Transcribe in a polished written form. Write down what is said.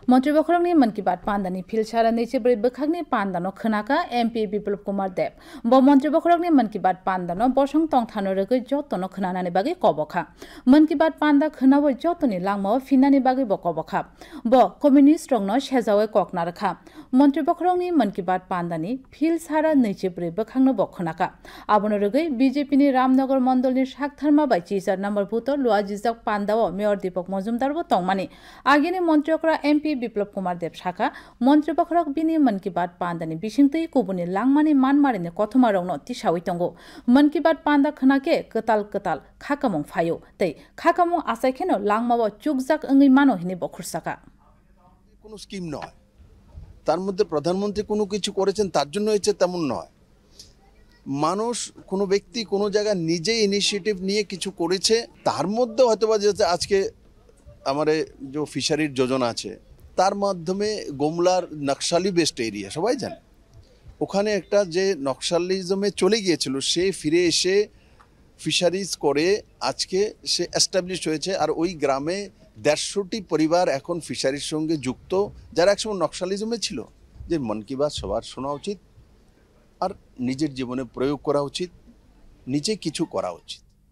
मंत्री बखरंगनि मन की बात पांदानि फिलसारा नैचे ब्रै बोखांनि पांदानो खोनाका एमपी बिप्लब कुमार देव ब मंत्री बखरंगनि मन की बात पांदानो बसं तंथानो रगै जतनो खोनानानि बागै कबखा मन की बात पांदा खोनाबो जतनि लांमाव फिनानि बागै बकबखा ब कम्युनिस्ट रंनो सेजावे ककनारखा मंत्री बखरंगनि मन की बात पांदानि फिलसारा नैचे ब्रै बोखांनो बखनाका आबनो रगै बीजेपी नि रामनगर मंडलनि साकथारमा बाय चिजार नम्बर भूतो लुआजिजाक पांदाओ मेयर दीपक मजुमदारबो तंगमानि आगेनि मंत्रिकरा एमपी बिप्लब कुमार देव शाखा मंत्री बखरक बिनि मन की बात पांदानि बिसिंतै कुबुनि लांमानि मानमारिनि कथमा रंनो तिसावै तंगो मन की बात पांदा खनाके कताल खाकामं फायो तै खाकामं आसाइखेनो लांमाव चुकजाक ओंगै मानो हिनि बखुरसाका কোনো স্কিম নয় তার মধ্যে প্রধানমন্ত্রী কোনো কিছু করেছেন তার জন্য হয়েছে তেমন নয় মানুষ কোনো ব্যক্তি কোনো জায়গা নিজে ইনিশিয়েটিভ নিয়ে কিছু করেছে তার মধ্যে হয়তোবা যে আজকে আমাদের যে ফিশারির যোজনা আছে তার মাধ্যমে গোমলার নকশালি বেস্ট এরিয়া সবাই জানে ওখানে একটা যে নকশালিজমে চলে গিয়েছিল সে ফিরে এসে ফিশারিজ করে আজকে সে এস্টাবলিশ হয়েছে আর ওই গ্রামে ১৫০টি পরিবার এখন ফিশারির সঙ্গে যুক্ত যারা একসময় নকশালিজমে ছিল যে মন কি বাত সবার শোনা উচিত আর নিজের জীবনে প্রয়োগ করা উচিত নিজে কিছু করা উচিত